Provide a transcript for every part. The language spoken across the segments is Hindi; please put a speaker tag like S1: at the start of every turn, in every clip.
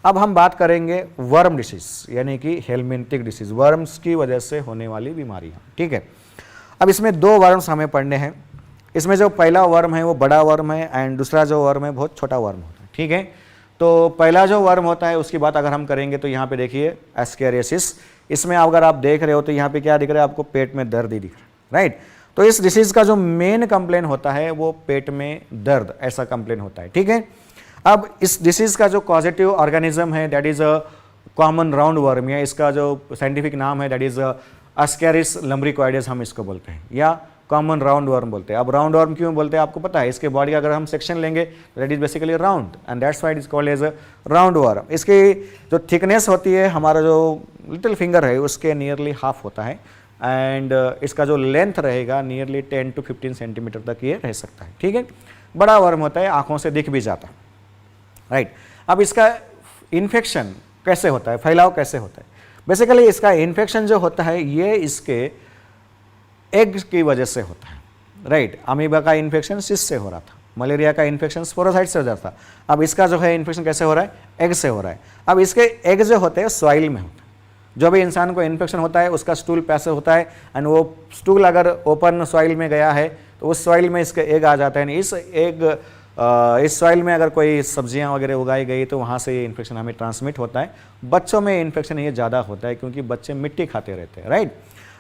S1: अब हम बात करेंगे वर्म डिसीज, यानी कि हेलमिंथिक डिसीज, वर्म्स की वजह से होने वाली बीमारियां। ठीक है, अब इसमें दो वर्म्स हमें पढ़ने हैं। इसमें जो पहला वर्म है वो बड़ा वर्म है एंड दूसरा जो वर्म है बहुत छोटा वर्म होता है। ठीक है, तो पहला जो वर्म होता है उसकी बात अगर हम करेंगे तो यहाँ पे देखिए एस्केरियासिस। इसमें अगर आप देख रहे हो तो यहाँ पे क्या दिख रहा है आपको, पेट में दर्द ही दिख रहा है, राइट। तो इस डिसीज का जो मेन कंप्लेन होता है वो पेट में दर्द, ऐसा कंप्लेन होता है। ठीक है, अब इस डिसीज का जो पॉजिटिव ऑर्गेनिज्म है that is a common round worm, या इसका जो साइंटिफिक नाम है दैट इज एस्केरिस लम्ब्रिकोइडेस हम इसको बोलते हैं, या कॉमन राउंड वर्म बोलते हैं। अब राउंड वर्म क्यों बोलते हैं आपको पता है, इसके बॉडी का अगर हम सेक्शन लेंगे that is basically round and that's why it is called as a roundworm. इसकी जो थिकनेस होती है, हमारा जो लिटिल फिंगर है उसके नियरली हाफ होता है एंड इसका जो लेंथ रहेगा नियरली 10 to 15 सेंटीमीटर तक ये रह सकता है। ठीक है, बड़ा वर्म होता है, आंखों से दिख भी जाता है, राइट। अब इसका इन्फेक्शन कैसे होता है, फैलाव कैसे होता है? बेसिकली इसका इन्फेक्शन जो होता है ये इसके एग की वजह से होता है, राइट। अमीबा का इन्फेक्शन सिस से हो रहा था, मलेरिया का इन्फेक्शन स्पोरोसाइट से हो जाता था। अब इसका जो है इन्फेक्शन कैसे हो रहा है, एग से हो रहा है। अब इसके एग जो होते हैं सॉइल में होते हैं। जो भी इंसान को इन्फेक्शन होता है उसका स्टूल पैसे होता है एंड वो स्टूल अगर ओपन सॉइल में गया है तो उस सॉइल में इसके एग आ जाता है। इस सॉइल में अगर कोई सब्जियां वगैरह उगाई गई तो वहाँ से ये इन्फेक्शन हमें ट्रांसमिट होता है। बच्चों में इन्फेक्शन ये ज़्यादा होता है क्योंकि बच्चे मिट्टी खाते रहते हैं, राइट।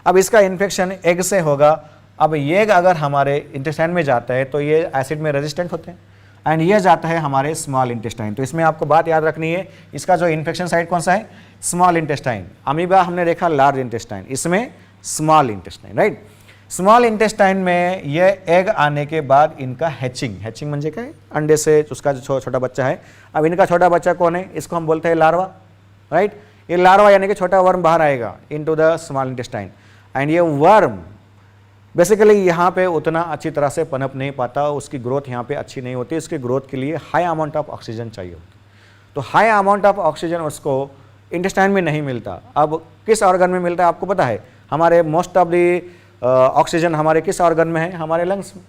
S1: अब इसका इन्फेक्शन एग से होगा। अब ये अगर हमारे इंटेस्टाइन में जाता है तो ये एसिड में रेजिस्टेंट होते हैं एंड ये जाता है हमारे स्मॉल इंटेस्टाइन। तो इसमें आपको बात याद रखनी है, इसका जो इन्फेक्शन साइट कौन सा है, स्मॉल इंटेस्टाइन। अमीबा हमने देखा लार्ज इंटेस्टाइन, इसमें small intestine, right. Small intestine में ये एग आने के बाद इनका हैचिंग म्हणजे क्या है, अंडे से उसका जो छोटा बच्चा है। अब इनका छोटा बच्चा कौन है, इसको हम बोलते हैं लार्वा, राइट। ये लार्वा यानी कि छोटा वर्म बाहर आएगा into the small intestine and ये वर्म बेसिकली यहाँ पे उतना अच्छी तरह से पनप नहीं पाता, उसकी ग्रोथ यहाँ पे अच्छी नहीं होती। इसकी ग्रोथ के लिए हाई अमाउंट ऑफ ऑक्सीजन चाहिए होती, तो हाई अमाउंट ऑफ ऑक्सीजन उसको इंटेस्टाइन में नहीं मिलता। अब किस ऑर्गन में मिलता है आपको पता है, हमारे मोस्ट ऑफ द ऑक्सीजन हमारे किस ऑर्गन में है, हमारे लंग्स में।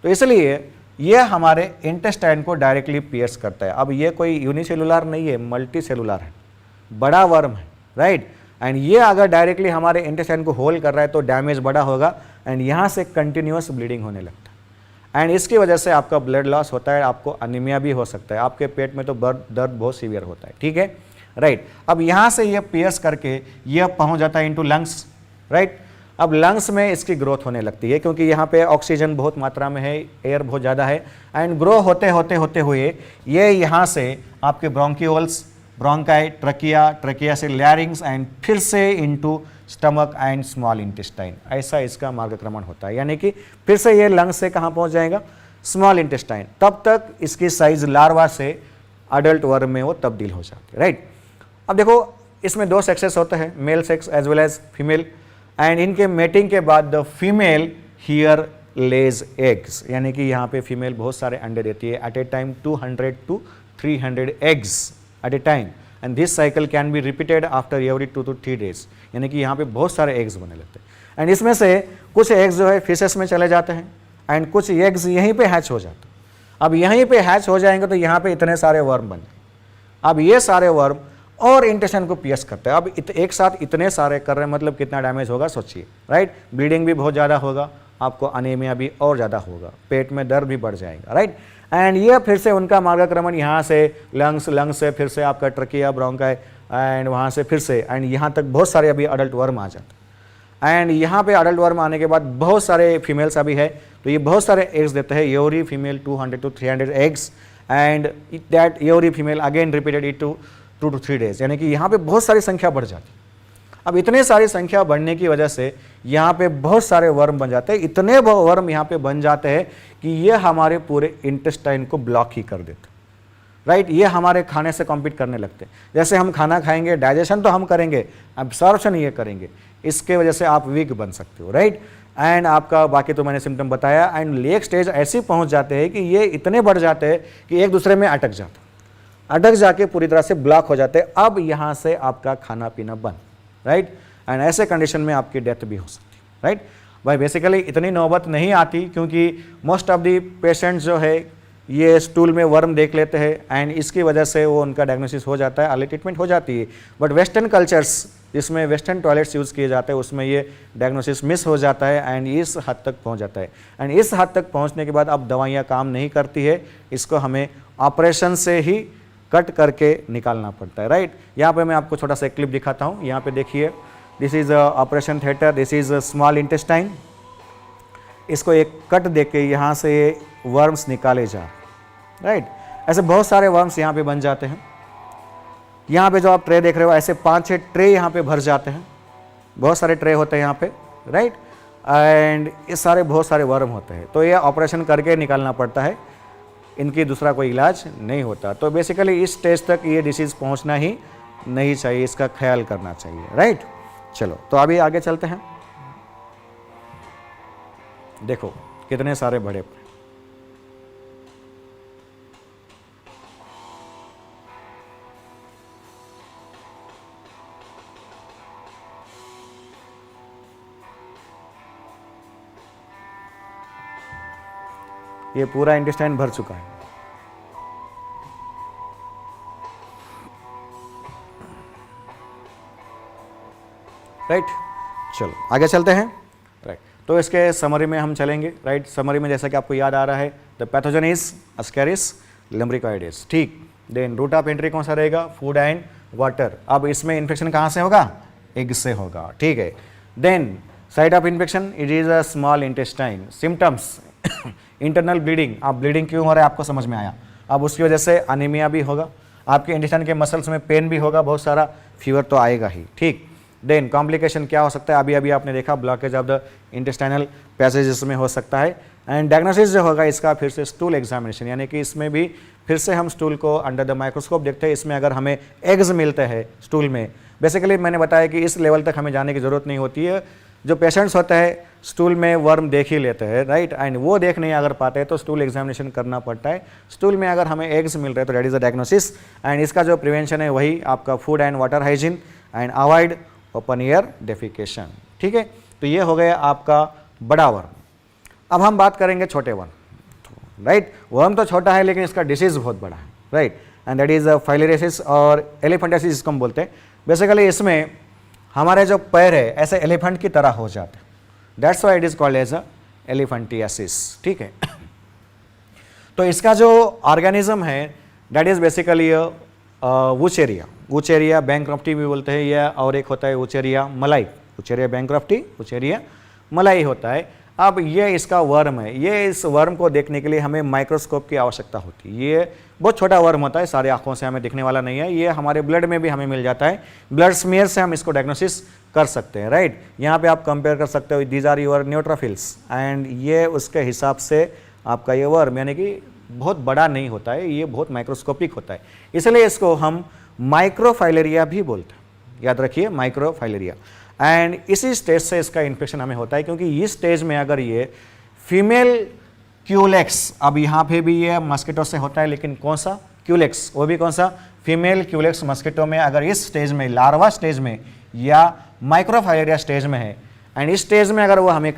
S1: तो इसलिए ये हमारे इंटेस्टाइन को डायरेक्टली पियर्स करता है। अब ये कोई यूनिसेलुलर नहीं है, मल्टी सेलुलर है, बड़ा वर्म है, राइट। एंड ये अगर डायरेक्टली हमारे इंटेस्टाइन को होल कर रहा है तो डैमेज बड़ा होगा एंड यहाँ से कंटिन्यूअस ब्लीडिंग होने लगता है एंड इसकी वजह से आपका ब्लड लॉस होता है, आपको अनीमिया भी हो सकता है, आपके पेट में तो दर्द बहुत सीवियर होता है, ठीक है, राइट। अब यहाँ से ये पियर्स करके ये पहुँच जाता है इनटू लंग्स, राइट। अब लंग्स में इसकी ग्रोथ होने लगती है क्योंकि यहाँ पे ऑक्सीजन बहुत मात्रा में है, एयर बहुत ज़्यादा है एंड ग्रो होते हुए ये यहाँ से आपके ब्रोंकियोल्स, ब्रोंकाई, ट्रकिया से लैरिंग्स एंड फिर से into stomach and small intestine, ऐसा इसका मार्गक्रमण होता है। यानी कि फिर से ये लंग्स से कहाँ पहुँच जाएगा, स्मॉल इंटेस्टाइन। तब तक इसकी साइज लार्वा से अडल्ट वर्म में वो तब्दील हो जाती है, राइट। अब देखो इसमें दो सेक्सेस होते हैं, male sex as well as female and इनके मेटिंग के बाद the female here lays eggs, यानी कि यहाँ पे फीमेल बहुत सारे अंडे देती है at a time 200 to 300 eggs at a time and this cycle can be repeated after every 2 to 3 days, यानी कि यहाँ पे बहुत सारे एग्स बने लगते हैं एंड इसमें से कुछ एग्स जो है फिशेस में चले जाते हैं एंड कुछ एग्स यहीं पे हैच हो जाते हैं। अब यहीं पे हैच हो जाएंगे तो यहाँ पे इतने सारे वर्म बन जाएंगे। अब ये सारे वर्म और इंटेस्टाइन को पियर्स करते हैं। अब एक साथ इतने सारे कर रहे हैं, मतलब कितना डैमेज होगा सोचिए, राइट। ब्लीडिंग भी बहुत ज़्यादा होगा, आपको अनीमिया भी और ज़्यादा होगा, पेट में दर्द भी बढ़ जाएगा, राइट। एंड ये फिर से उनका मार्गक्रमण यहाँ से लंग्स से फिर से आपका ट्रकिया, ब्रोंकाई एंड वहाँ से फिर से एंड यहाँ तक बहुत सारे अभी अडल्ट वर्म आ जाते हैं एंड यहाँ पे अडल्ट वर्म आने के बाद बहुत सारे फीमेल्स अभी है तो ये बहुत सारे एग्स देते हैं। Every female 200 to 300 eggs and that every female again repeated it to 2 to 3 days, यानी कि यहाँ पे बहुत सारी संख्या बढ़ जाती है। अब इतने सारी संख्या बढ़ने की वजह से यहाँ पे बहुत सारे वर्म बन जाते हैं, इतने वर्म यहाँ पे बन जाते हैं कि ये हमारे पूरे इंटेस्टाइन को ब्लॉक ही कर देते, राइट। ये हमारे खाने से कॉम्पीट करने लगते हैं। जैसे हम खाना खाएंगे, डाइजेशन तो हम करेंगे, एब्सॉर्प्शन ये करेंगे, इसके वजह से आप वीक बन सकते हो, राइट। एंड आपका बाकी तो मैंने सिम्टम बताया एंड एक स्टेज ऐसी पहुँच जाते हैं कि ये इतने बढ़ जाते हैं कि एक दूसरे में अटक जाके पूरी तरह से ब्लॉक हो जाते हैं। अब यहाँ से आपका खाना पीना बंद, राइट। एंड ऐसे कंडीशन में आपकी डेथ भी हो सकती है, राइट। भाई बेसिकली इतनी नौबत नहीं आती क्योंकि मोस्ट ऑफ दी पेशेंट्स जो है ये स्टूल में वर्म देख लेते हैं एंड इसकी वजह से वो उनका डायग्नोसिस हो जाता है, अर्ली ट्रीटमेंट हो जाती है। बट वेस्टर्न कल्चर्स जिसमें वेस्टर्न टॉयलेट्स यूज़ किए जाते हैं उसमें ये डायग्नोसिस मिस हो जाता है एंड इस हद तक पहुंच जाता है। एंड इस हद तक पहुंचने के बाद अब दवाइयाँ काम नहीं करती है, इसको हमें ऑपरेशन से ही कट करके निकालना पड़ता है, राइट। यहाँ पे मैं आपको छोटा सा क्लिप दिखाता हूँ। यहाँ पे देखिए, this is operation theatre, this is small intestine. इसको एक कट देके यहाँ से वर्म्स निकाले जा, राइट। ऐसे बहुत सारे वर्म्स यहाँ पे बन जाते हैं। यहाँ पे जो आप ट्रे देख रहे हो ऐसे 5-6 ट्रे यहाँ पे भर जाते हैं, बहुत सारे ट्रे होते हैं यहाँ पे, राइट। एंड ये सारे बहुत सारे वर्म होते हैं, तो ये ऑपरेशन करके निकालना पड़ता है, इनकी दूसरा कोई इलाज नहीं होता। तो बेसिकली इस स्टेज तक ये डिसीज़ पहुँचना ही नहीं चाहिए, इसका ख्याल करना चाहिए, राइट। चलो तो अभी आगे चलते हैं। देखो कितने सारे बड़े, ये पूरा इंटेस्टाइन भर चुका है, राइट। चलो आगे चलते हैं, राइट। तो इसके समरी में हम चलेंगे, राइट। समरी में जैसा कि आपको याद आ रहा है, the pathogen is Ascaris lumbricoides, ठीक। देन रूट ऑफ एंट्री कौन सा रहेगा, फूड एंड वाटर। अब इसमें इन्फेक्शन कहाँ से होगा, एग से होगा, ठीक है। Then site of infection, it is a small intestine. Symptoms, internal bleeding, आप ब्लीडिंग क्यों हो रहा है आपको समझ में आया। अब उसकी वजह से अनीमिया भी होगा, आपके इंटेस्टाइन के मसल्स में पेन भी होगा, बहुत सारा फीवर तो आएगा ही, ठीक। देन कॉम्प्लिकेशन क्या हो सकता है, अभी अभी आपने देखा blockage of the intestinal passages में हो सकता है। एंड डायग्नोसिस जो होगा इसका फिर से स्टूल एग्जामिनेशन, यानी कि इसमें भी फिर से हम स्टूल को अंडर द माइक्रोस्कोप देखते हैं। इसमें अगर हमें एग्स मिलते हैं स्टूल में, बेसिकली मैंने बताया कि इस लेवल तक हमें जाने की ज़रूरत नहीं होती है। जो पेशेंट्स होते हैं स्टूल में वर्म देख ही लेते हैं, राइट। एंड वो देख नहीं अगर पाते हैं तो स्टूल एग्जामिनेशन करना पड़ता है। स्टूल में अगर हमें एग्स मिल रहे हैं तो that is the diagnosis. And इसका जो प्रिवेंशन है वही आपका food and water hygiene and avoid open year defecation, ठीक है। तो ये हो गया आपका बड़ा वर्म। अब हम बात करेंगे छोटे वर्म, राइट। वर्म तो छोटा है लेकिन इसका डिसीज बहुत बड़ा है, right. And that is filariasis और एलिफेंटियासिस जिसको हम बोलते हैं। बेसिकली इसमें हमारे जो पैर है ऐसे एलिफेंट की तरह हो जाते हैं, that's why it is called as elephantiasis, ठीक है। तो इसका जो ऑर्गेनिज्म है that is basically Wuchereria, Wuchereria bancrofti भी बोलते हैं, या और एक होता है वुचेरिया मलाई, वुचेरिया बैंक्रप्टी, वुचेरिया मलाई होता है। अब ये इसका वर्म है, ये इस वर्म को देखने के लिए हमें माइक्रोस्कोप की आवश्यकता होती है। ये बहुत छोटा वर्म होता है, सारे आंखों से हमें दिखने वाला नहीं है। ये हमारे ब्लड में भी हमें मिल जाता है, ब्लड स्मीयर से हम इसको डायग्नोसिस कर सकते हैं, राइट। यहाँ पे आप कंपेयर कर सकते हो, these are your neutrophils and ये उसके हिसाब से आपका ये वर्म यानी कि बहुत बड़ा नहीं होता है, ये बहुत माइक्रोस्कोपिक होता है, इसलिए इसको हम माइक्रोफाइलेरिया भी बोलते हैं। याद रखिए माइक्रोफाइलेरिया। एंड इसी स्टेज से इसका इन्फेक्शन हमें होता है, क्योंकि इस स्टेज में अगर ये फीमेल क्यूलेक्स, अब यहाँ पे भी ये मस्किटो से होता है लेकिन कौन सा क्यूलेक्स, वो भी कौन सा फीमेल क्यूलेक्स मस्किटो में, अगर इस स्टेज में लार्वा स्टेज में या माइक्रोफाइलेरिया स्टेज में है एंड इस स्टेज में अगर वो हमें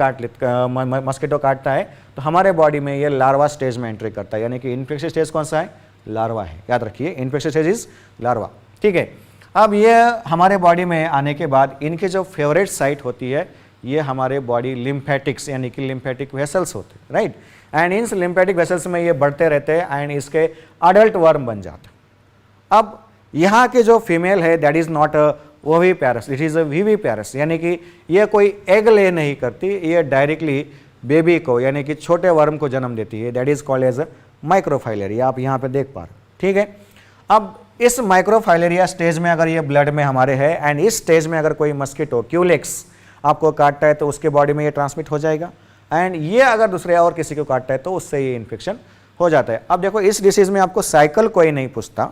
S1: मस्किटो काटता है तो हमारे बॉडी में ये लार्वा स्टेज में एंट्री करता है, यानी कि इन्फेक्शन स्टेज कौन सा है, लार्वा है। याद रखिए इन्फेक्शन स्टेज इज लार्वा, ठीक है। अब ये हमारे बॉडी में आने के बाद इनके जो फेवरेट साइट होती है ये हमारे बॉडी लिम्फेटिक्स यानी कि लिम्फेटिक वेसल्स होते हैं, right. And in lymphatic vessels में ये बढ़ते रहते हैं एंड इसके अडल्ट वर्म बन जाते हैं। अब यहाँ के जो फीमेल है that is not oviparous, it is a viviparous, यानी कि ये कोई एग ले नहीं करती, ये डायरेक्टली बेबी को यानी कि छोटे वर्म को जन्म देती है, that is called as microfilaria. आप यहाँ पे देख पा रहे, ठीक है। अब इस माइक्रोफाइलेरिया स्टेज में अगर ये ब्लड में हमारे है एंड इस स्टेज में अगर कोई मस्किटो क्यूलेक्स आपको काटता है तो उसके बॉडी में ये ट्रांसमिट हो जाएगा एंड ये अगर दूसरे और किसी को काटता है तो उससे ये इन्फेक्शन हो जाता है। अब देखो इस डिसीज में आपको साइकिल कोई नहीं पूछता,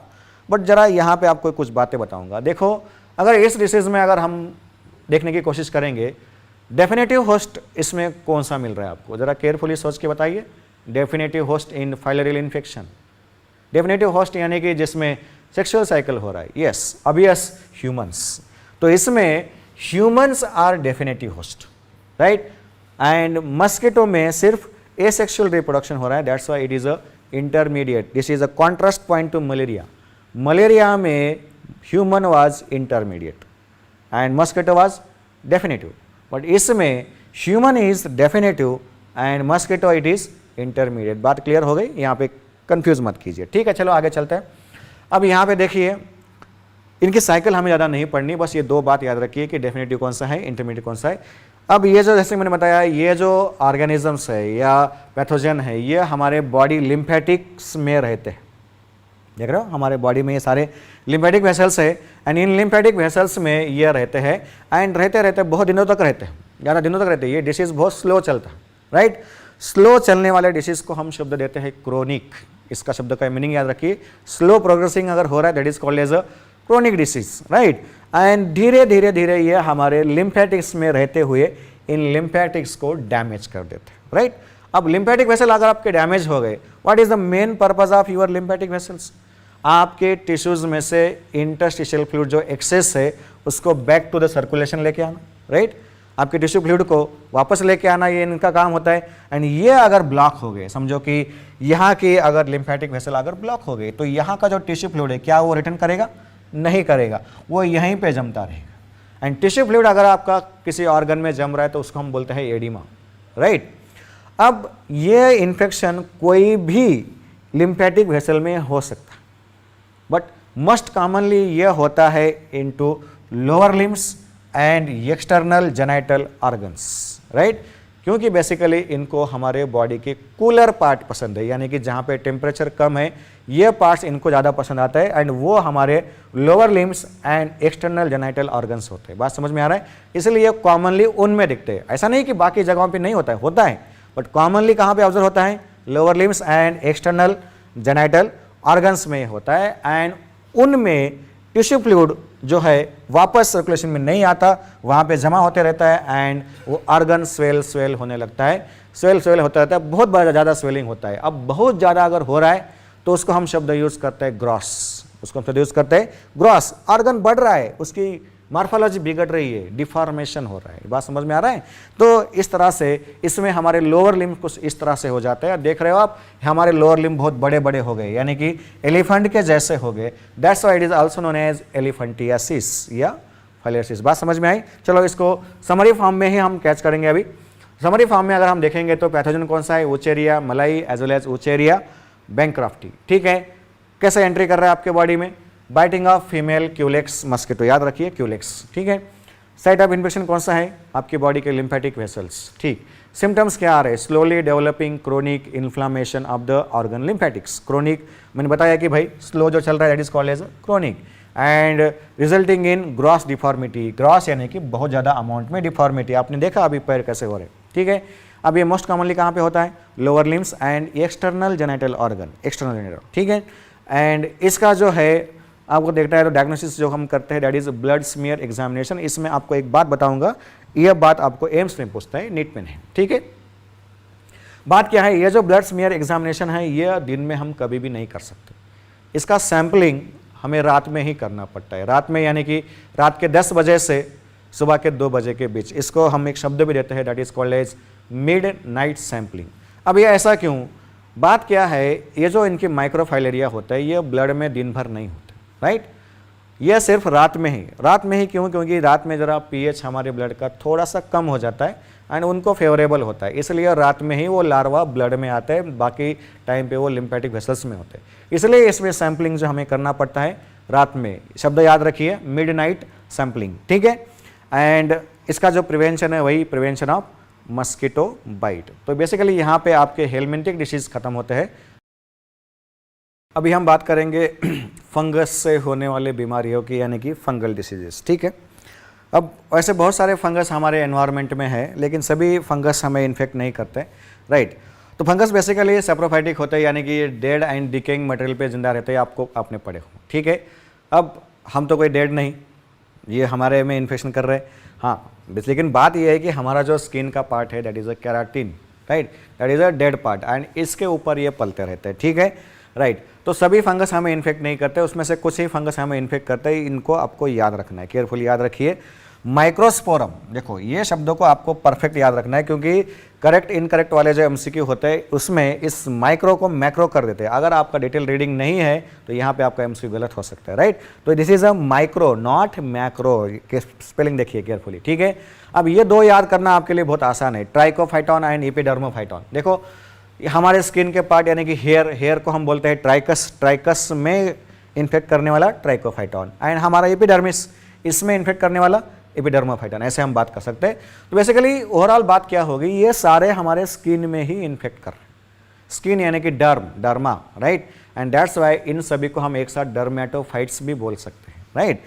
S1: बट जरा यहाँ पे आपको कुछ बातें बताऊंगा। देखो अगर इस डिसीज में अगर हम देखने की कोशिश करेंगे डेफिनेटिव होस्ट इसमें कौन सा मिल रहा है आपको, जरा केयरफुली सोच के बताइए। Definitive host in filarial infection, definitive host यानी कि जिसमें सेक्सुअल साइकिल हो रहा है, यस ऑब्वियस ह्यूमंस। तो इसमें humans are definitive host, right. And mosquito में सिर्फ एसेक्सुअल रिप्रोडक्शन हो रहा है, that's why it is a intermediate, this is a contrast point to malaria. Malaria में human was intermediate and mosquito was definitive, but इसमें human is definitive and mosquito it is intermediate. बात क्लियर हो गई, यहाँ पे कंफ्यूज मत कीजिए, ठीक है। चलो आगे चलते हैं। अब यहाँ पे देखिए, इनकी साइकिल हमें ज़्यादा नहीं पढ़नी, बस ये दो बात याद रखिए कि डेफिनेटिव कौन सा है, इंटरमीडिएट कौन सा है। अब ये जो जैसे मैंने बताया, ये जो ऑर्गेनिजम्स है या पैथोजन है, ये हमारे बॉडी लिम्फेटिक्स में रहते हैं। देख रहे हो, हमारे बॉडी में ये सारे लिम्फेटिक वेसल्स है एंड इन लिम्फेटिक वेसल्स में ये रहते हैं एंड रहते रहते बहुत दिनों तक रहते हैं, ज़्यादा दिनों तक रहते हैं। ये डिसीज़ बहुत स्लो चलता है, राइट। स्लो चलने वाले डिसीज़ को हम शब्द देते हैं क्रोनिक। इसका शब्द का मीनिंग याद रखिए, स्लो प्रोग्रेसिंग अगर हो रहा है that is called as a chronic disease, right. And धीरे धीरे धीरे ये हमारे लिम्फेटिक्स में रहते हुए इन लिम्फेटिक्स को डैमेज कर देते हैं, राइट। अब लिम्फेटिक वेसल अगर आपके डैमेज हो गए, what is the main purpose of your lymphatic vessels? आपके टिश्यूज में से इंटरस्टिशियल फ्लूइड जो एक्सेस है उसको बैक टू द सर्कुलेशन लेके आना, राइट। आपके टिश्यू फ्लूइड को वापस लेके आना, ये इनका काम होता है। एंड ये अगर ब्लॉक हो गए, समझो कि यहाँ की अगर लिम्फेटिक वेसल अगर ब्लॉक हो गए, तो यहाँ का जो टिश्यू फ्लूइड है क्या वो रिटर्न करेगा? नहीं करेगा, वो यहीं पे जमता रहेगा। एंड टिश्यू फ्लूइड अगर आपका किसी ऑर्गन में जम रहा है तो उसको हम बोलते हैं एडिमा, राइट। अब ये इन्फेक्शन कोई भी लिम्फेटिक वेसल में हो सकता है, बट मोस्ट कॉमनली ये होता है into lower limbs and external genital organs, right. क्योंकि बेसिकली इनको हमारे बॉडी के कूलर पार्ट पसंद है, यानी कि जहाँ पे टेम्परेचर कम है ये पार्ट्स इनको ज़्यादा पसंद आता है एंड वो हमारे lower limbs and external genital organs होते हैं। बात समझ में आ रहा है? इसलिए कॉमनली उनमें दिखते हैं, ऐसा नहीं कि बाकी जगहों पे नहीं होता है, होता है, बट कॉमनली कहाँ पे ऑब्जर्व होता है? Lower limbs and external genital organs में होता है। एंड उनमें टिश्यू फ्लूइड जो है वापस सर्कुलेशन में नहीं आता, वहाँ पे जमा होते रहता है एंड वो ऑर्गन स्वेल होने लगता है, स्वेल होता रहता है, बहुत ज़्यादा स्वेलिंग होता है। अब बहुत ज़्यादा अगर हो रहा है तो उसको हम शब्द यूज़ करते हैं ग्रॉस, उसको हम शब्द यूज़ करते हैं ग्रॉस। ऑर्गन बढ़ रहा है, उसकी मार्फोलॉजी बिगड़ रही है, डिफॉर्मेशन हो रहा है। बात समझ में आ रहा है? तो इस तरह से इसमें हमारे लोअर लिम्ब कुछ इस तरह से हो जाते हैं। देख रहे हो आप, हमारे लोअर लिम्ब बहुत बड़े बड़े हो गए, यानी कि एलिफेंट के जैसे हो गए। That's why it is also known as elephantiasis या फाइलेरियासिस। बात समझ में आई? चलो इसको समरी फॉर्म में ही हम कैच करेंगे। अभी समरी फॉर्म में अगर हम देखेंगे तो पैथोजन कौन सा है? Wuchereria malayi as well as Wuchereria bancrofti, ठीक है। कैसे एंट्री कर रहा है आपके बॉडी में? Biting of female Culex mosquito, याद रखिए क्यूलेक्स, ठीक है। साइट ऑफ इन्फेक्शन कौन सा है? आपकी बॉडी के लिम्फेटिक वेसल्स, ठीक। सिम्टम्स क्या आ रहे हैं? Slowly developing chronic inflammation of the organ lymphatics. Chronic मैंने बताया कि भाई स्लो जो चल रहा है that is called as chronic and resulting in gross deformity. Gross यानी कि बहुत ज़्यादा अमाउंट में डिफॉर्मिटी। आपने देखा अभी पैर कैसे हो रहे, ठीक है। अब ये मोस्ट कॉमनली कहाँ पे होता है? Lower limbs and external genital organ, external genital, ठीक है। एंड इसका जो है आपको देखना है तो डायग्नोसिस जो हम करते हैं that is blood smear examination. इसमें आपको एक बात बताऊंगा, यह बात आपको एम्स में पूछता है, नीट में नहीं, ठीक है। बात क्या है? ये जो ब्लड स्मीयर एग्जामिनेशन है ये दिन में हम कभी भी नहीं कर सकते। इसका सैम्पलिंग हमें रात में ही करना पड़ता है। रात में यानी कि रात के 10 बजे से सुबह के 2 बजे के बीच। इसको हम एक शब्द भी देते हैं that is called as midnight sampling. अब ये ऐसा क्यों? बात क्या है, ये जो इनके माइक्रोफाइलेरिया होता है ये ब्लड में दिन भर नहीं होते, राइट। यह सिर्फ रात में ही क्यों? क्योंकि रात में ज़रा पीएच हमारे ब्लड का थोड़ा सा कम हो जाता है एंड उनको फेवरेबल होता है, इसलिए रात में ही वो लार्वा ब्लड में आते हैं, बाकी टाइम पे वो लिम्फेटिक वेसल्स में होते हैं। इसलिए इसमें सैम्पलिंग जो हमें करना पड़ता है रात में। शब्द याद रखिए, मिड नाइट सैम्पलिंग, ठीक है। एंड इसका जो प्रिवेंशन है वही प्रिवेंशन ऑफ मस्किटो बाइट। तो बेसिकली यहाँ पे आपके हेलमिंथिक डिसीज खत्म होते हैं। अभी हम बात करेंगे फंगस से होने वाले बीमारियों की, यानी कि फंगल डिसीजेस, ठीक है। अब वैसे बहुत सारे फंगस हमारे एनवायरनमेंट में है, लेकिन सभी फंगस हमें इन्फेक्ट नहीं करते, राइट। तो फंगस बेसिकली सेप्रोफाइटिक होते हैं, यानी कि ये डेड एंड डिकेइंग मटेरियल पे जिंदा रहते हैं, आपने पढ़े हो, ठीक है। अब हम तो कोई डेड नहीं, ये हमारे में इन्फेक्शन कर रहे हैं, हाँ। लेकिन बात यह है कि हमारा जो स्किन का पार्ट है that is a keratin, right, that is a dead part and इसके ऊपर ये पलते रहते हैं, ठीक है, राइट। तो सभी फंगस हमें इन्फेक्ट नहीं करते, उसमें से कुछ ही फंगस हमें इन्फेक्ट करते हैं। इनको आपको याद रखना है, केयरफुली याद रखिए। माइक्रोस्पोरम, देखो ये शब्दों को आपको परफेक्ट याद रखना है, क्योंकि करेक्ट इनकरेक्ट वाले जो एमसीक्यू होते हैं उसमें इस माइक्रो को मैक्रो कर देते हैं। अगर आपका डिटेल रीडिंग नहीं है तो यहाँ पे आपका एमसीक्यू गलत हो सकता है, राइट। तो this is a micro not macro, spelling देखिए केयरफुली, ठीक है। अब ये दो याद करना आपके लिए बहुत आसान है, ट्राइकोफाइटॉन एंड एपिडर्मोफाइटॉन। देखो हमारे स्किन के पार्ट यानी कि हेयर को हम बोलते हैं ट्राइकस में इन्फेक्ट करने वाला ट्राइकोफाइटॉन, एंड हमारा एपिडर्मिस इसमें इन्फेक्ट करने वाला एपिडर्मोफाइटॉन, ऐसे हम बात कर सकते हैं। तो बेसिकली ओवरऑल बात क्या होगी, ये सारे हमारे स्किन में ही इन्फेक्ट कर रहे हैं, स्किन यानी कि derma, right, and that's why इन सभी को हम एक साथ डर्मेटोफाइट्स भी बोल सकते हैं, राइट।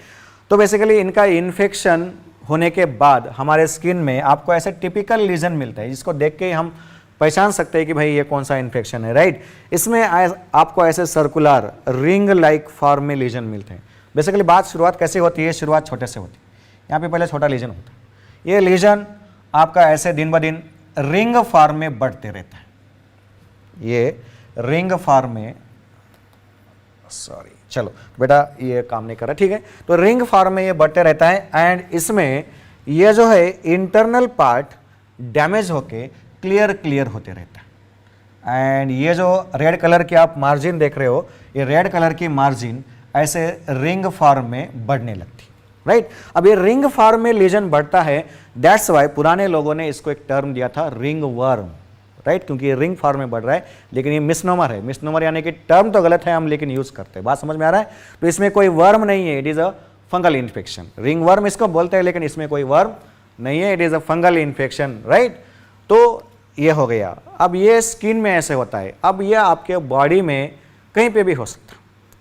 S1: तो बेसिकली इनका इन्फेक्शन होने के बाद हमारे स्किन में आपको ऐसे टिपिकल लीजन मिलता है, जिसको देख के हम पहचान सकते हैं कि भाई ये कौन सा इन्फेक्शन है, राइट। इसमें आपको ऐसे सर्कुलर रिंग लाइक फॉर्म में लीजन मिलते हैं। बेसिकली बात शुरुआत कैसे होती है, शुरुआत छोटे से होती है, यहाँ पे पहले छोटा लीजन होता है, ये लीजन आपका ऐसे दिन ब दिन रिंग फॉर्म में बढ़ते रहता है, ये रिंग फॉर्म में, सॉरी चलो बेटा ये काम नहीं कर रहा, ठीक है। तो रिंग फॉर्म में ये बढ़ते रहता है, एंड इसमें ये जो है इंटरनल पार्ट डैमेज होके क्लियर होते रहता है, एंड ये जो रेड कलर की आप मार्जिन देख रहे हो, ये रेड कलर की मार्जिन ऐसे रिंग फॉर्म में बढ़ने लगती, राइट। अब ये रिंग फॉर्म में लीजन बढ़ता है, दैट्स वाई पुराने लोगों ने इसको एक टर्म दिया था रिंग वर्म, राइट, क्योंकि ये रिंग फॉर्म में बढ़ रहा है, लेकिन ये मिसनोमर है। मिसनोमर यानी कि टर्म तो गलत है हम, लेकिन यूज करते हैं, बात समझ में आ रहा है। तो इसमें कोई वर्म नहीं है, it is a fungal infection. Ring worm इसको बोलते हैं, लेकिन इसमें कोई वर्म नहीं है, it is a fungal infection, right. तो ये हो गया। अब ये स्किन में ऐसे होता है, अब ये आपके बॉडी में कहीं पे भी हो सकता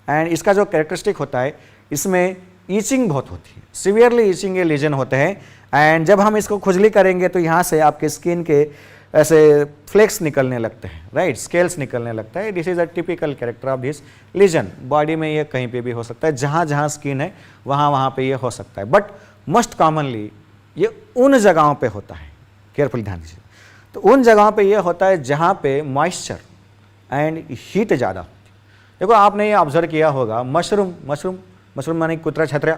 S1: है, एंड इसका जो कैरेक्टरिस्टिक होता है, इसमें ईचिंग बहुत होती है, सीवियरली ईचिंग के लीजन होते हैं, एंड जब हम इसको खुजली करेंगे तो यहाँ से आपके स्किन के ऐसे फ्लेक्स निकलने लगते हैं, राइट, स्केल्स निकलने लगता है। This is a typical character of this lesion. Body में ये कहीं पे भी हो सकता है, जहाँ जहाँ स्किन है वहाँ पे ये हो सकता है, बट मोस्ट कॉमनली ये उन जगहों पे होता है, केयरफुल ध्यान दीजिए। तो उन जगहों पे ये होता है जहाँ पे मॉइस्चर एंड हीट ज़्यादा होती है। देखो आपने ये ऑब्जर्व किया होगा, मशरूम माने कुतरा छतरा,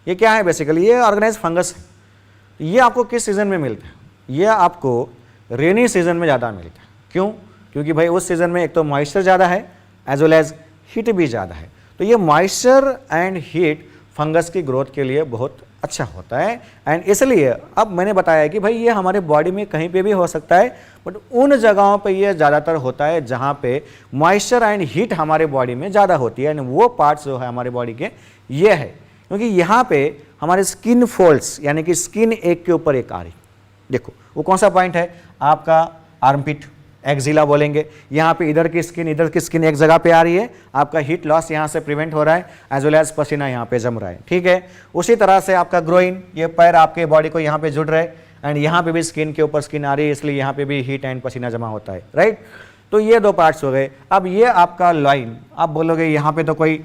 S1: ये क्या है बेसिकली, ये ऑर्गेनाइज फंगस है। ये आपको किस सीज़न में मिलता है, ये आपको रेनी सीजन में ज़्यादा मिलता है। क्यों? क्योंकि भाई उस सीज़न में एक तो मॉइस्चर ज़्यादा है एज वेल एज हीट भी ज़्यादा है। तो ये मॉइस्चर एंड हीट फंगस की ग्रोथ के लिए बहुत अच्छा होता है, एंड इसलिए अब मैंने बताया कि भाई ये हमारे बॉडी में कहीं पे भी हो सकता है, बट उन जगहों पे ये ज़्यादातर होता है जहाँ पे मॉइस्चर एंड हीट हमारे बॉडी में ज़्यादा होती है, एंड वो पार्ट्स जो है हमारे बॉडी के ये है, क्योंकि यहाँ पे हमारे स्किन फोल्ड्स यानी कि स्किन एक के ऊपर एक आ रही। देखो वो कौन सा पॉइंट है आपका, आर्मपिट, एक्जिला बोलेंगे। यहाँ पे इधर की स्किन एक जगह पे आ रही है, आपका हीट लॉस यहाँ से प्रिवेंट हो रहा है, एज वेल एज पसीना यहाँ पे जम रहा है, ठीक है। उसी तरह से आपका ग्रोइन, ये पैर आपके बॉडी को यहाँ पे जुड़ रहे, एंड यहाँ पे भी स्किन के ऊपर स्किन आ रही है, इसलिए यहाँ पे भी हीट एंड पसीना जमा होता है, राइट। तो ये दो पार्ट्स हो गए। अब ये आपका लाइन, आप बोलोगे यहाँ पे तो कोई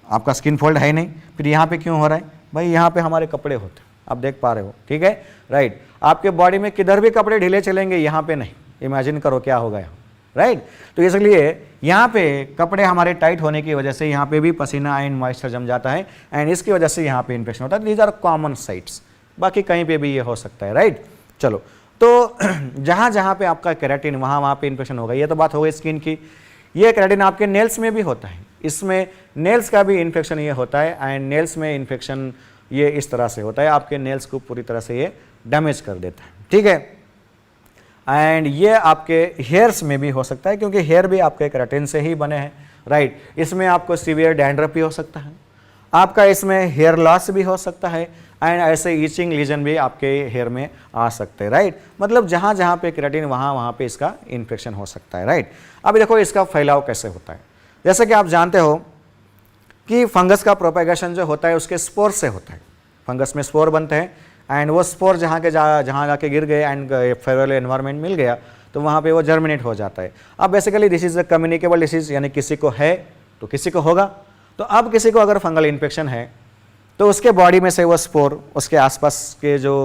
S1: आपका स्किन फोल्ड है नहीं, फिर यहाँ पे क्यों हो रहा है? भाई यहाँ पे हमारे कपड़े होते हैं, आप देख पा रहे हो, ठीक है, राइट। आपके बॉडी में किधर भी कपड़े ढीले चलेंगे, यहाँ पे नहीं। इमेजिन करो क्या होगा यहाँ, राइट। तो इसलिए यहाँ पे कपड़े हमारे टाइट होने की वजह से यहाँ पे भी पसीना एंड मॉइस्चर जम जाता है, एंड इसकी वजह से यहाँ पे इन्फेक्शन होता है। दीज आर कॉमन साइट्स, बाकी कहीं पे भी ये हो सकता है, राइट। चलो, तो जहाँ जहाँ पे आपका केराटिन वहाँ पे इन्फेक्शन होगा। ये तो बात हो गई स्किन की। ये केराटिन आपके नेल्स में भी होता है, इसमें नेल्स का भी इन्फेक्शन ये होता है, एंड नेल्स में इन्फेक्शन ये इस तरह से होता है, आपके नेल्स को पूरी तरह से ये डैमेज कर देता है, ठीक है। एंड ये आपके हेयर्स में भी हो सकता है, क्योंकि हेयर भी आपके केराटिन से ही बने हैं, राइट। इसमें आपको सीवियर डैंड्रफ भी हो सकता है, आपका इसमें हेयर लॉस भी हो सकता है, एंड ऐसे ईचिंग लीजन भी आपके हेयर में आ सकते हैं, राइट। मतलब जहाँ जहाँ पे केराटिन वहाँ पे इसका इन्फेक्शन हो सकता है, राइट। अब देखो इसका फैलाव कैसे होता है। जैसे कि आप जानते हो कि फंगस का प्रोपेगेशन जो होता है उसके स्पोर से होता है। फंगस में स्पोर बनते हैं, एंड वो स्पोर जहाँ जाके गिर गए एंड फेवरेबल एनवायरनमेंट मिल गया तो वहाँ पे वो जर्मिनेट हो जाता है। अब basically this is a communicable disease, यानी किसी को है तो किसी को होगा। तो अब किसी को अगर फंगल इन्फेक्शन है तो उसके बॉडी में से वो स्पोर उसके आसपास के जो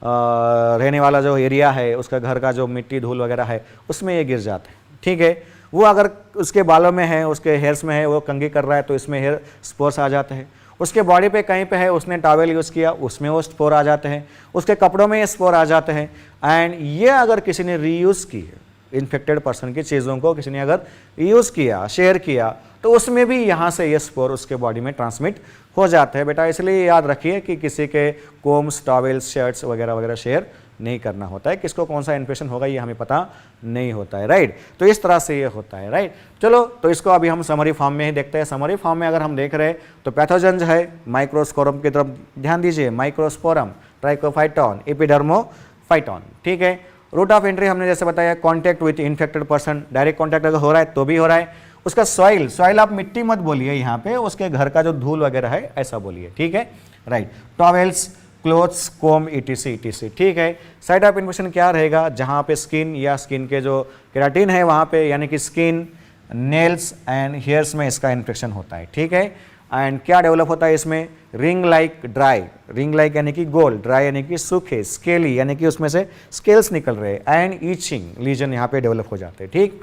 S1: रहने वाला जो एरिया है, उसका घर का जो मिट्टी धूल वगैरह है, उसमें ये गिर जाता है, ठीक है। वो अगर उसके बालों में है, उसके हेयर्स में है, वो कंघी कर रहा है तो इसमें हेयर स्पोर्स आ जाते हैं। उसके बॉडी पे कहीं पे है उसने टॉवेल यूज़ किया, उसमें वो स्पोर आ जाते हैं, उसके कपड़ों में ये स्पोर आ जाते हैं। एंड ये अगर किसी ने रीयूज़ की है, इन्फेक्टेड पर्सन की चीज़ों को किसी ने अगर यूज़ किया, शेयर किया, तो उसमें भी यहाँ से ये स्पोर उसके बॉडी में ट्रांसमिट हो जाते हैं बेटा। इसलिए याद रखिए कि किसी के कोम्स, टॉवेल्स, शर्ट्स वगैरह वगैरह शेयर नहीं करना होता है। किसको कौन सा इन्फेक्शन होगा ये हमें पता नहीं होता है, राइट। तो इस तरह से ये होता है, राइट। चलो, तो इसको अभी हम समरी फॉर्म में ही देखते हैं। समरी फॉर्म में अगर हम देख रहे हैं तो पैथोजन है माइक्रोस्पोरम की तरफ ध्यान दीजिए, माइक्रोस्पोरम, ट्राइकोफाइटॉन, एपिडर्मोफाइटॉन, ठीक है। रूट ऑफ एंट्री हमने जैसे बताया, contact with infected person, direct contact अगर हो रहा है तो भी हो रहा है। उसका सॉइल, सॉइल आप मिट्टी मत बोलिए यहाँ पे, उसके घर का जो धूल वगैरह है ऐसा बोलिए, ठीक है, राइट। टॉवेल्स, क्लोथ्स, कोम, ईटीसी ईटीसी, ठीक है। साइट ऑफ इन्फेक्शन क्या रहेगा, जहाँ पे स्किन या स्किन के जो केराटिन है वहाँ पे, यानी कि स्किन, नेल्स एंड हेयर्स में इसका इन्फेक्शन होता है, ठीक है। एंड क्या डेवलप होता है इसमें, ring like dry, ring like यानी कि गोल, ड्राई यानी कि सूखे, स्केली यानी कि उसमें से स्केल्स निकल रहे, एंड ईचिंग लीजन यहाँ पे डेवलप हो जाते हैं, ठीक।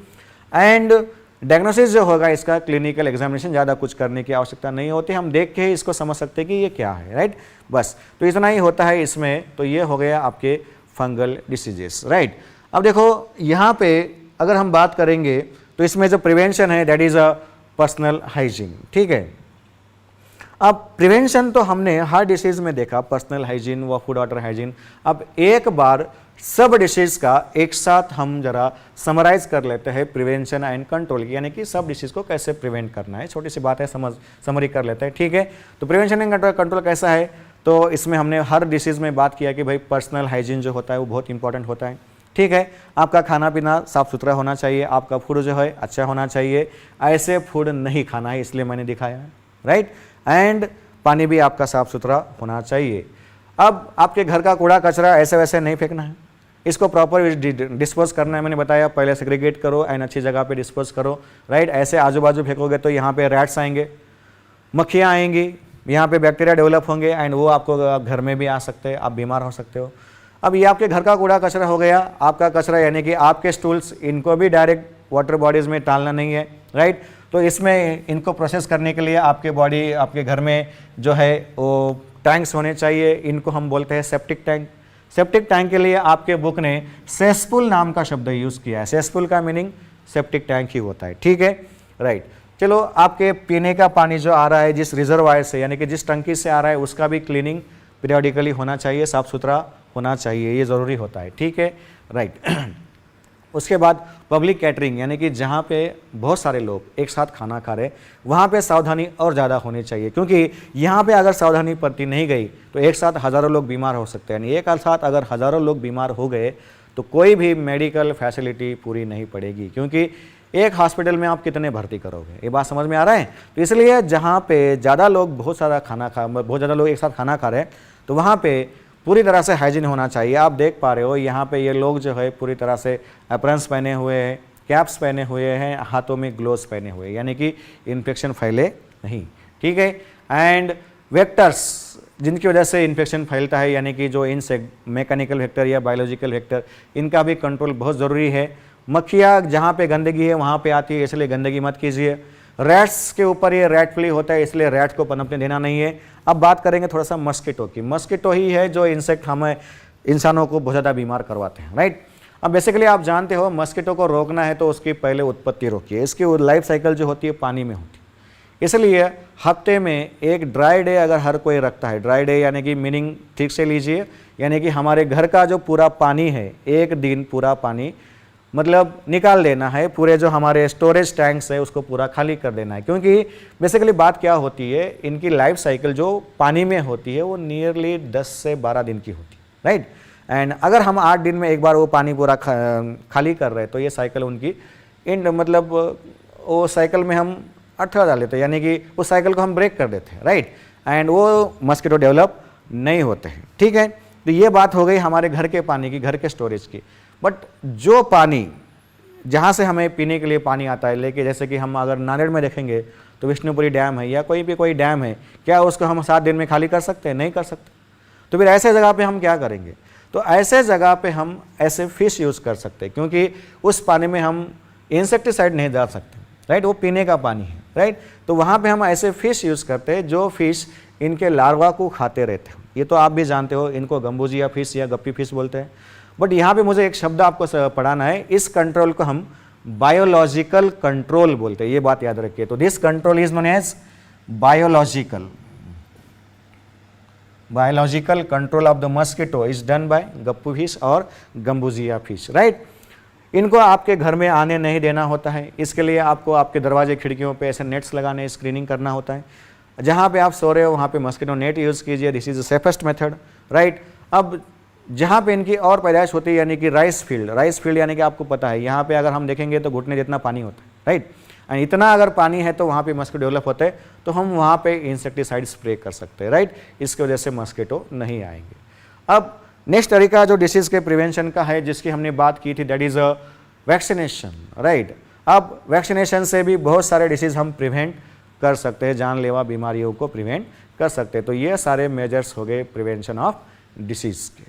S1: एंड डायग्नोसिस जो होगा इसका, क्लिनिकल एग्जामिनेशन, ज़्यादा कुछ करने की आवश्यकता नहीं होती, हम देख के ही इसको समझ सकते हैं कि ये क्या है, राइट। बस तो इतना ही होता है इसमें। तो ये हो गया आपके फंगल डिसीजेस, राइट। अब देखो यहाँ पे अगर हम बात करेंगे तो इसमें जो प्रिवेंशन है that is a personal hygiene, ठीक है। अब प्रिवेंशन तो हमने हर डिसीज में देखा, पर्सनल हाइजीन व फूड वाटर हाइजीन। अब एक बार सब डिसीज का एक साथ हम जरा समराइज कर लेते हैं प्रिवेंशन एंड कंट्रोल की, यानी कि सब डिसीज को कैसे प्रिवेंट करना है। छोटी सी बात है, समरी कर लेते हैं, ठीक है। तो प्रिवेंशन एंड कंट्रोल कैसा है, तो इसमें हमने हर डिसीज में बात किया कि भाई पर्सनल हाइजीन जो होता है वो बहुत इंपॉर्टेंट होता है, ठीक है। आपका खाना पीना साफ सुथरा होना चाहिए, आपका फूड जो है अच्छा होना चाहिए, ऐसे फूड नहीं खाना है, इसलिए मैंने दिखाया है, राइट। एंड पानी भी आपका साफ सुथरा होना चाहिए। अब आपके घर का कूड़ा कचरा ऐसे वैसे नहीं फेंकना है, इसको प्रॉपर डिस्पोज करना है। मैंने बताया पहले सेग्रीगेट करो एंड अच्छी जगह पे डिस्पोज करो, राइट। ऐसे आजू बाजू फेंकोगे तो यहाँ पे रैट्स आएंगे, मक्खियाँ आएंगी, यहाँ पे बैक्टीरिया डेवलप होंगे एंड वो आपको घर में भी आ सकते हैं, आप बीमार हो सकते हो। अब ये आपके घर का कूड़ा कचरा हो गया, आपका कचरा यानी कि आपके स्टूल्स, इनको भी डायरेक्ट वाटर बॉडीज़ में डालना नहीं है, राइट। तो इसमें इनको प्रोसेस करने के लिए आपके बॉडी, आपके घर में जो है वो टैंक्स होने चाहिए, इनको हम बोलते हैं सेप्टिक टैंक। सेप्टिक टैंक के लिए आपके बुक ने सेसपुल नाम का शब्द यूज़ किया है, सेसपुल का मीनिंग सेप्टिक टैंक ही होता है, ठीक है, राइट। चलो, आपके पीने का पानी जो आ रहा है जिस रिजर्वायर से, यानी कि जिस टंकी से आ रहा है, उसका भी क्लीनिंग पीरियडिकली होना चाहिए, साफ़ सुथरा होना चाहिए, ये ज़रूरी होता है, ठीक है, राइट। उसके बाद पब्लिक कैटरिंग, यानी कि जहाँ पे बहुत सारे लोग एक साथ खाना खा रहे, वहाँ पे सावधानी और ज़्यादा होनी चाहिए, क्योंकि यहाँ पे अगर सावधानी बरती नहीं गई तो एक साथ हज़ारों लोग बीमार हो सकते हैं। एक साथ अगर हज़ारों लोग बीमार हो गए तो कोई भी मेडिकल फैसिलिटी पूरी नहीं पड़ेगी, क्योंकि एक हॉस्पिटल में आप कितने भर्ती करोगे, ये बात समझ में आ रहा है। तो इसलिए जहाँ पे ज़्यादा लोग बहुत ज़्यादा लोग एक साथ खाना खा रहे हैं तो वहाँ पे पूरी तरह से हाइजीन होना चाहिए। आप देख पा रहे हो यहाँ पे ये लोग जो है पूरी तरह से एप्रन्स पहने हुए हैं, कैप्स पहने हुए हैं, हाथों में ग्लोव्स पहने हुए हैं, यानी कि इन्फेक्शन फैले नहीं, ठीक है। एंड वेक्टर्स जिनकी वजह से इन्फेक्शन फैलता है, यानी कि जो इंसेक्ट, मैकेनिकल वेक्टर या बायोलॉजिकल वेक्टर, इनका भी कंट्रोल बहुत ज़रूरी है। मक्खियाँ जहाँ पे गंदगी है वहाँ पे आती है, इसलिए गंदगी मत कीजिए। रैट्स के ऊपर ये रैट फ्ली होता है, इसलिए रैट को पनपने देना नहीं है। अब बात करेंगे थोड़ा सा मस्कीटो की। मस्कीटो ही है जो इंसेक्ट हमें इंसानों को बहुत ज़्यादा बीमार करवाते हैं, राइट। अब बेसिकली आप जानते हो मस्कीटो को रोकना है तो उसकी पहले उत्पत्ति रोकिए। इसकी लाइफ साइकिल जो होती है पानी में होती है, इसलिए हफ्ते में एक ड्राई डे अगर हर कोई रखता है, ड्राई डे यानी कि मीनिंग ठीक से लीजिए, यानी कि हमारे घर का जो पूरा पानी है, एक दिन पूरा पानी मतलब निकाल देना है, पूरे जो हमारे स्टोरेज टैंक्स है उसको पूरा खाली कर देना है। क्योंकि बेसिकली बात क्या होती है, इनकी लाइफ साइकिल जो पानी में होती है वो नियरली 10 से 12 दिन की होती है, राइट। एंड अगर हम 8 दिन में एक बार वो पानी पूरा खाली कर रहे हैं तो ये साइकिल उनकी मतलब वो साइकिल में हम अटका डाल देते हैं, यानी कि उस साइकिल को हम ब्रेक कर देते हैं, राइट। एंड वो मस्कीटो डेवलप नहीं होते हैं, ठीक है। तो ये बात हो गई हमारे घर के पानी की, घर के स्टोरेज की। बट जो पानी जहाँ से हमें पीने के लिए पानी आता है, लेके जैसे कि हम अगर नांदेड़ में देखेंगे तो विष्णुपुरी डैम है या कोई भी कोई डैम है, क्या उसको हम 7 दिन में खाली कर सकते हैं? नहीं कर सकते। तो फिर ऐसे जगह पे हम क्या करेंगे? तो ऐसे जगह पे हम ऐसे फिश यूज़ कर सकते हैं, क्योंकि उस पानी में हम इंसेक्टिसाइड नहीं डाल सकते, राइट। वो पीने का पानी है, राइट। तो वहाँ पे हम ऐसे फिश यूज़ करते हैं जो फिश इनके लार्वा को खाते रहते हैं। ये तो आप भी जानते हो, इनको गंबूजिया फिश या गप्पी फिश बोलते हैं। बट यहाँ पे मुझे एक शब्द आपको पढ़ाना है, इस कंट्रोल को हम बायोलॉजिकल कंट्रोल बोलते हैं, ये बात याद रखिए। तो this control is known as biological control of the mosquito is done by guppy fish और गंबूजिया फिश, राइट। इनको आपके घर में आने नहीं देना होता है, इसके लिए आपको आपके दरवाजे खिड़कियों पे ऐसे नेट्स लगाने, स्क्रीनिंग करना होता है। जहाँ पे आप सो रहे हो वहाँ पे मस्किटो नेट यूज़ कीजिए, this is the safest method, right. अब जहाँ पे इनकी और पैदाइश होती है यानी कि राइस फील्ड यानी कि आपको पता है यहाँ पे अगर हम देखेंगे तो घुटने जितना पानी होता है, राइट। एंड इतना अगर पानी है तो वहाँ पे मस्किटो डेवलप होते हैं, तो हम वहाँ पे इंसेक्टिसाइड स्प्रे कर सकते हैं, राइट। इसकी वजह से मस्किटो नहीं आएंगे। अब नेक्स्ट तरीका जो डिसीज़ के प्रिवेंशन का है जिसकी हमने बात की थी, that is a vaccination, right. अब वैक्सीनेशन से भी बहुत सारे डिसीज़ हम प्रिवेंट कर सकते हैं, जानलेवा बीमारियों को प्रिवेंट कर सकते हैं। तो ये सारे मेजर्स हो गए प्रिवेंशन ऑफ डिसीज़ के।